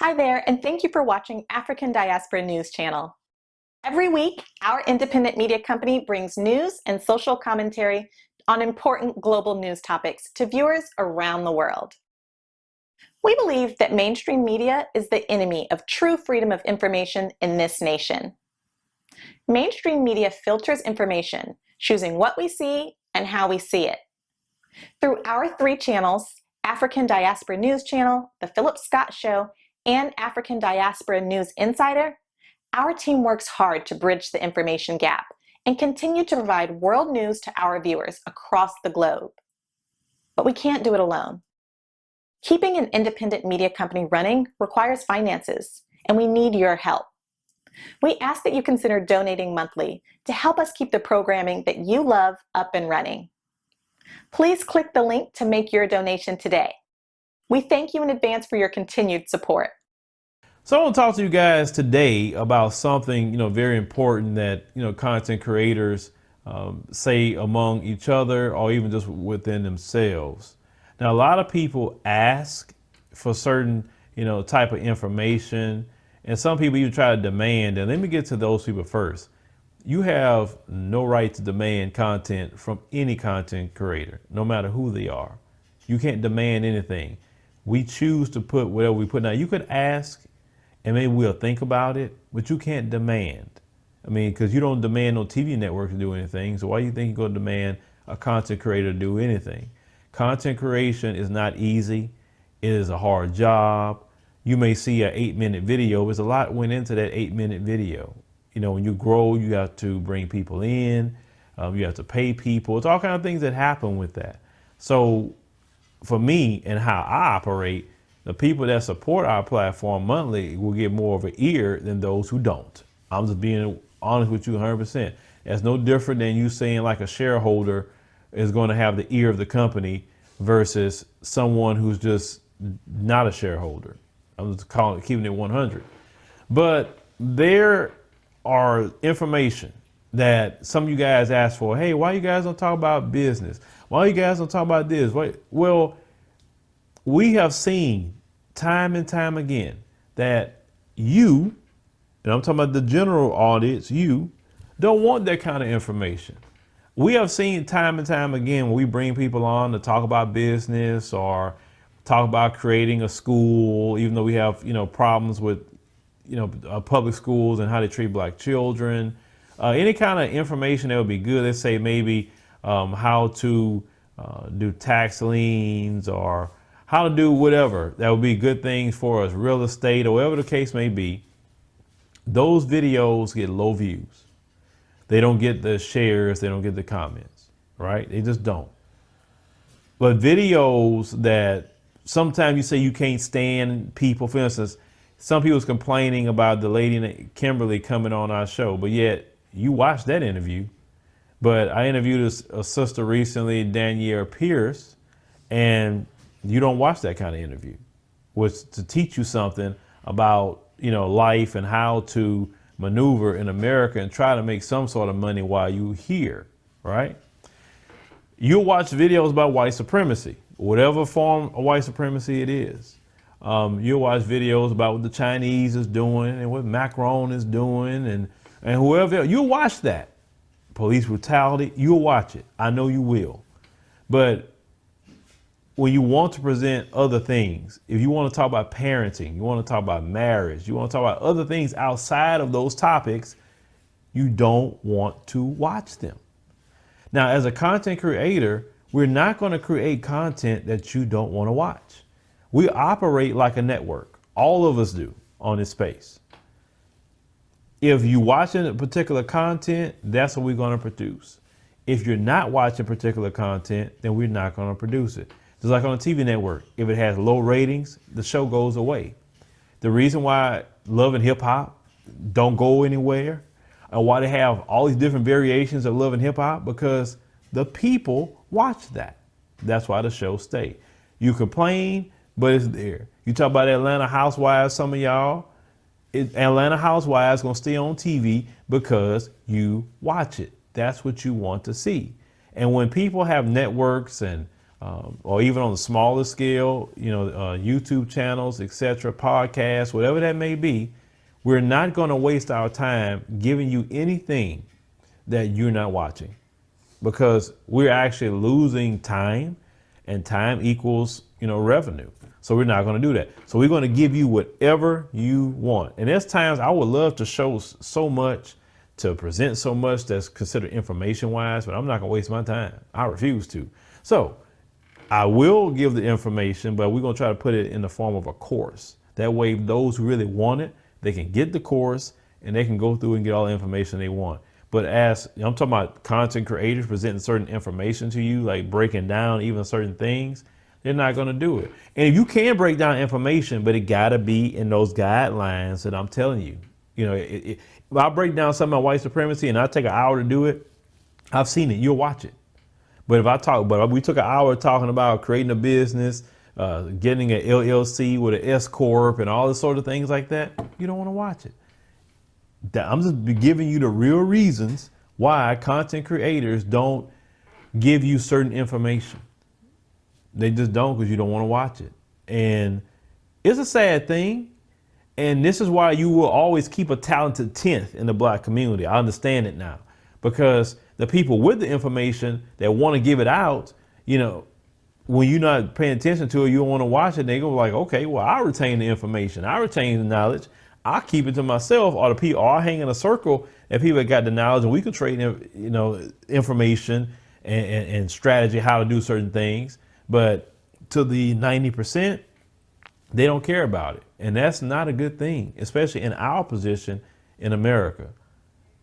Hi there, and thank you for watching African Diaspora News Channel. Every week, our independent media company brings news and social commentary on important global news topics to viewers around the world. We believe that mainstream media is the enemy of true freedom of information in this nation. Mainstream media filters information, choosing what we see and how we see it. Through our three channels, African Diaspora News Channel, The Phillip Show, and African Diaspora News Insider, our team works hard to bridge the information gap and continue to provide world news to our viewers across the globe. But we can't do it alone. Keeping an independent media company running requires finances, and we need your help. We ask that you consider donating monthly to help us keep the programming that you love up and running. Please click the link to make your donation today. We thank you in advance for your continued support. So I want to talk to you guys today about something, very important that, content creators say among each other or even just within themselves. Now, a lot of people ask for certain, type of information, and some people even try to demand. And let me get to those people first. You have no right to demand content from any content creator, no matter who they are. You can't demand anything. We choose to put whatever we put. Now, you could ask, and maybe we'll think about it, but you can't demand. Because you don't demand no TV network to do anything. So why do you think you're going to demand a content creator to do anything? Content creation is not easy. It is a hard job. You may see an 8-minute video. There's a lot went into that 8-minute video. When you grow, you have to bring people in. You have to pay people. It's all kinds of things that happen with that. So for me and how I operate, the people that support our platform monthly will get more of an ear than those who don't. I'm just being honest with you 100%. That's no different than you saying like a shareholder is going to have the ear of the company versus someone who's just not a shareholder. I'm just keeping it 100. But there are information that some of you guys ask for. Hey, why you guys don't talk about business? Why you guys don't talk about this? Well, we have seen time and time again that you, and I'm talking about the general audience, you don't want that kind of information. We have seen time and time again when we bring people on to talk about business or talk about creating a school, even though we have, problems with, public schools and how they treat black children. Any kind of information that would be good. Let's say maybe how to do tax liens or how to do whatever. That would be good things for us, real estate or whatever the case may be. Those videos get low views. They don't get the shares. They don't get the comments, right? They just don't. But videos that sometimes you say you can't stand people, for instance, some people's complaining about the lady Kimberly coming on our show, but yet you watched that interview. But I interviewed a sister recently, Danielle Pierce, and you don't watch that kind of interview, which to teach you something about, life and how to maneuver in America and try to make some sort of money while you're here, right? You'll watch videos about white supremacy, whatever form of white supremacy it is. You'll watch videos about what the Chinese is doing and what Macron is doing and whoever else. You'll watch that. Police brutality, you'll watch it. I know you will. But when you want to present other things, if you want to talk about parenting, you want to talk about marriage, you want to talk about other things outside of those topics, you don't want to watch them. Now, as a content creator, we're not going to create content that you don't want to watch. We operate like a network. All of us do on this space. If you're watching a particular content, that's what we're going to produce. If you're not watching particular content, then we're not going to produce it. Just like on a TV network, if it has low ratings, the show goes away. The reason why Love and Hip Hop don't go anywhere and why they have all these different variations of Love and Hip Hop, because the people watch that. That's why the show stay. You complain, but it's there. You talk about Atlanta Housewives, some of y'all, Atlanta Housewives gonna stay on TV because you watch it. That's what you want to see. And when people have networks and or even on the smaller scale, YouTube channels, etc., podcasts, whatever that may be. We're not going to waste our time giving you anything that you're not watching, because we're actually losing time, and time equals, revenue. So we're not going to do that. So we're going to give you whatever you want. And there's times I would love to show so much, to present so much that's considered information wise, but I'm not going to waste my time. I refuse to. So I will give the information, but we're going to try to put it in the form of a course. That way, those who really want it, they can get the course and they can go through and get all the information they want. But as I'm talking about content creators presenting certain information to you, like breaking down even certain things, they're not going to do it. And you can break down information, but it got to be in those guidelines that I'm telling you. If I break down something about white supremacy and I take an hour to do it, I've seen it. You'll watch it. But if we took an hour talking about creating a business, getting an LLC with an S corp and all this sort of things like that, you don't want to watch it. I'm just giving you the real reasons why content creators don't give you certain information. They just don't, because you don't want to watch it. And it's a sad thing. And this is why you will always keep a talented 10th in the Black community. I understand it now, because the people with the information that want to give it out, when you're not paying attention to it, you don't want to watch it. They go like, okay, well, I retain the information. I retain the knowledge. I keep it to myself, or the people, or I hang in a circle and people that got the knowledge, and we can trade, information and strategy, how to do certain things. But to the 90%, they don't care about it. And that's not a good thing, especially in our position in America.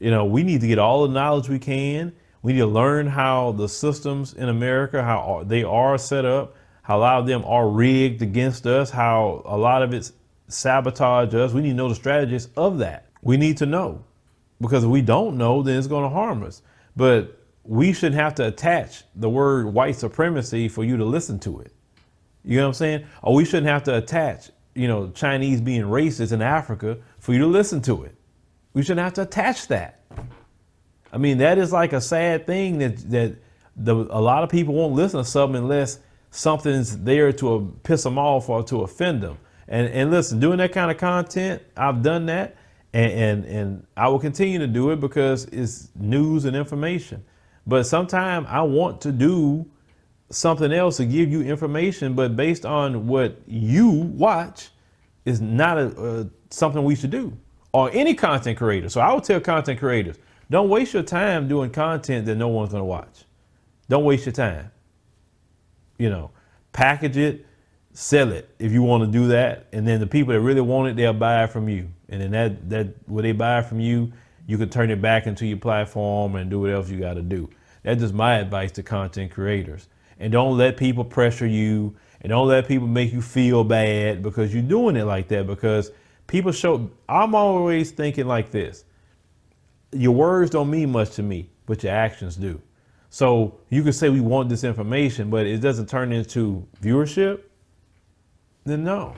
We need to get all the knowledge we can. We need to learn how the systems in America, how they are set up, how a lot of them are rigged against us, how a lot of it's sabotage us. We need to know the strategies of that. We need to know, because if we don't know, then it's going to harm us. But we shouldn't have to attach the word white supremacy for you to listen to it. You know what I'm saying? Or we shouldn't have to attach, Chinese being racist in Africa for you to listen to it. We shouldn't have to attach that. I mean, that is like a sad thing that a lot of people won't listen to something unless something's there to piss them off or to offend them. And listen, doing that kind of content, I've done that, and I will continue to do it because it's news and information. But sometimes I want to do something else to give you information, but based on what you watch is not something we should do, or any content creator. So I would tell content creators, don't waste your time doing content that no one's going to watch. Don't waste your time. Package it, sell it if you want to do that. And then the people that really want it, they'll buy it from you. And then that what they buy from you, you can turn it back into your platform and do what else you got to do. That's just my advice to content creators. And don't let people pressure you, and don't let people make you feel bad because you're doing it like that, because people I'm always thinking like this. Your words don't mean much to me, but your actions do. So you can say we want this information, but it doesn't turn into viewership, then no.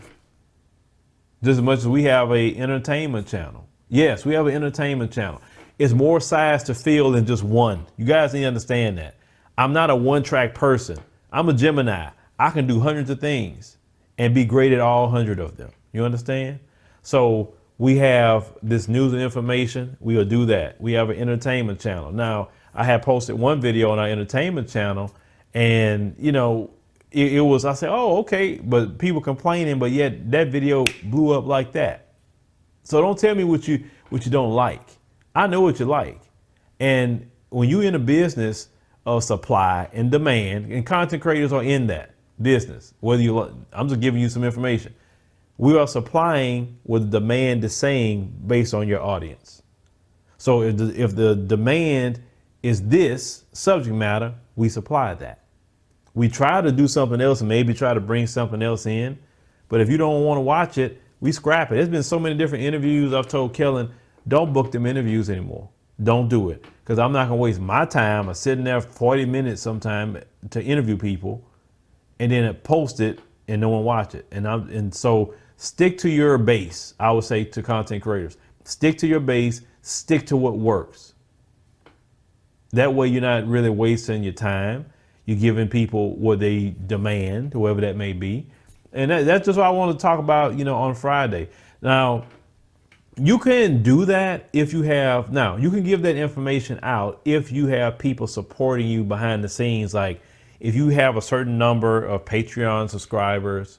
Just as much as we have a entertainment channel. Yes, we have an entertainment channel. It's more sides to fill than just one. You guys need to understand that. I'm not a one-track person. I'm a Gemini. I can do hundreds of things and be great at all 100 of them. You understand? So we have this news and information. We'll do that. We have an entertainment channel. Now, I had posted one video on our entertainment channel, and it was, I said, oh, okay, but people complaining, but yet that video blew up like that. So don't tell me what you don't like. I know what you like. And when you're in a business of supply and demand, and content creators are in that business, I'm just giving you some information. We are supplying what the demand is saying based on your audience. So if the demand is this subject matter, we supply that. We try to do something else and maybe try to bring something else in. But if you don't want to watch it, we scrap it. There's been so many different interviews. I've told Kellen, don't book them interviews anymore. Don't do it. Because I'm not going to waste my time of sitting there 40 minutes sometime to interview people and then post it and no one watch it. And so stick to your base. I would say to content creators, stick to your base, stick to what works. That way you're not really wasting your time. You're giving people what they demand, whoever that may be. And that's just what I want to talk about, on Friday. Now, you can do that if you have, now you can give that information out if you have people supporting you behind the scenes. Like if you have a certain number of Patreon subscribers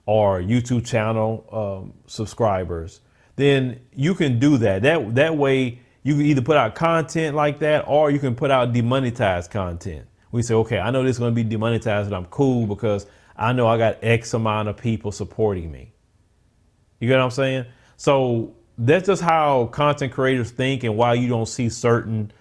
or YouTube channel subscribers, then you can do that. That way you can either put out content like that, or you can put out demonetized content. We say, okay, I know this is going to be demonetized, but I'm cool because I know I got X amount of people supporting me. You get what I'm saying? So that's just how content creators think, and why you don't see certain,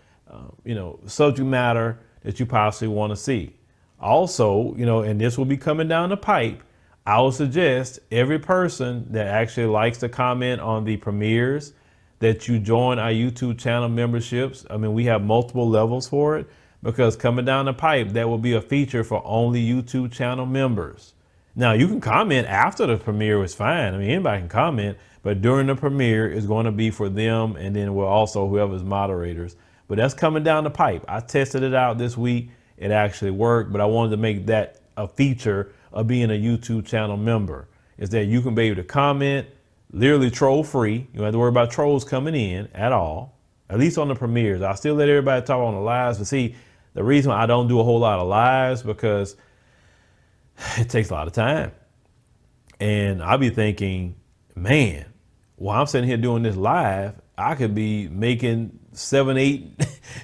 subject matter that you possibly want to see. Also, and this will be coming down the pipe, I would suggest every person that actually likes to comment on the premieres that you join our YouTube channel memberships. I mean, we have multiple levels for it, because coming down the pipe, that will be a feature for only YouTube channel members. Now, you can comment after the premiere is fine. I mean, anybody can comment, but during the premiere is going to be for them, and then we'll also whoever's moderators. But that's coming down the pipe. I tested it out this week. It actually worked, but I wanted to make that a feature of being a YouTube channel member, is that you can be able to comment, literally troll free. You don't have to worry about trolls coming in at all, at least on the premieres. I still let everybody talk on the lives, but see, the reason I don't do a whole lot of lives because it takes a lot of time. And I'll be thinking, man, while I'm sitting here doing this live, I could be making 7, 8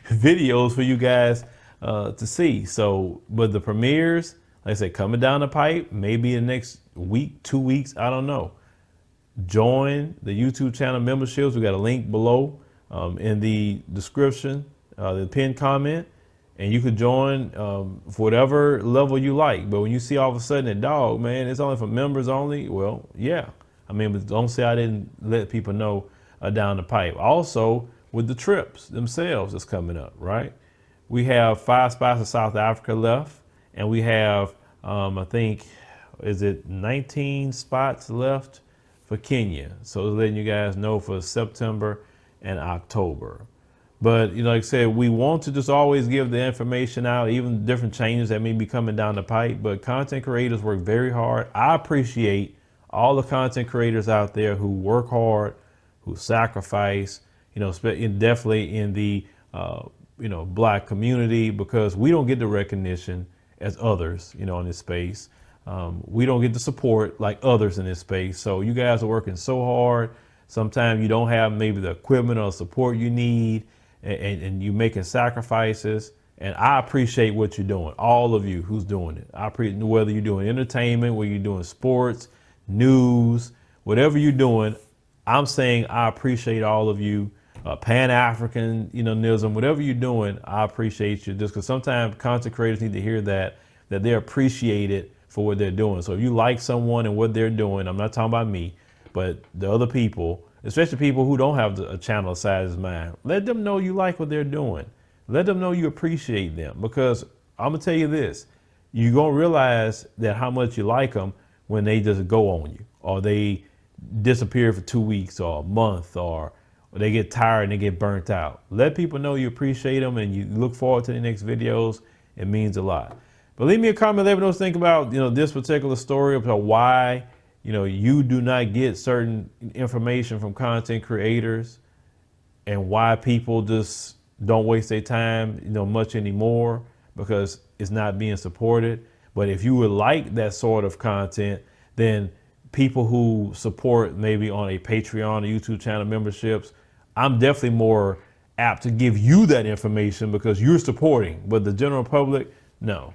videos for you guys to see. So, but the premieres, like I said, coming down the pipe, maybe in the next week, 2 weeks, I don't know. Join the YouTube channel memberships. We got a link below in the description, the pinned comment. And you could join for whatever level you like. But when you see all of a sudden that, dog, man, it's only for members only. Well, yeah. I mean, but don't say I didn't let people know down the pipe. Also, with the trips themselves that's coming up, right? We have 5 spots in South Africa left. And we have, I think, is it 19 spots left for Kenya? So letting you guys know for September and October. But, like I said, we want to just always give the information out, even different changes that may be coming down the pipe. But content creators work very hard. I appreciate all the content creators out there who work hard, who sacrifice, definitely in the, Black community, because we don't get the recognition as others, in this space. We don't get the support like others in this space. So you guys are working so hard. Sometimes you don't have maybe the equipment or support you need. And you making sacrifices, and I appreciate what you're doing. All of you who's doing it. I appreciate whether you're doing entertainment, whether you're doing sports, news, whatever you're doing. I'm saying I appreciate all of you. Pan-Africanism, whatever you're doing, I appreciate you. Just because sometimes content creators need to hear that they're appreciated for what they're doing. So if you like someone and what they're doing, I'm not talking about me, but the other people, especially people who don't have a channel the size as mine, let them know you like what they're doing. Let them know you appreciate them, because I'm gonna tell you this, you're gonna realize that how much you like them when they just go on you, or they disappear for 2 weeks or a month, or they get tired and they get burnt out. Let people know you appreciate them and you look forward to the next videos. It means a lot. But leave me a comment, let me know what you think about this particular story, about why you do not get certain information from content creators, and why people just don't waste their time, much anymore, because it's not being supported. But if you would like that sort of content, then people who support maybe on a Patreon or YouTube channel memberships, I'm definitely more apt to give you that information because you're supporting. But the general public, no.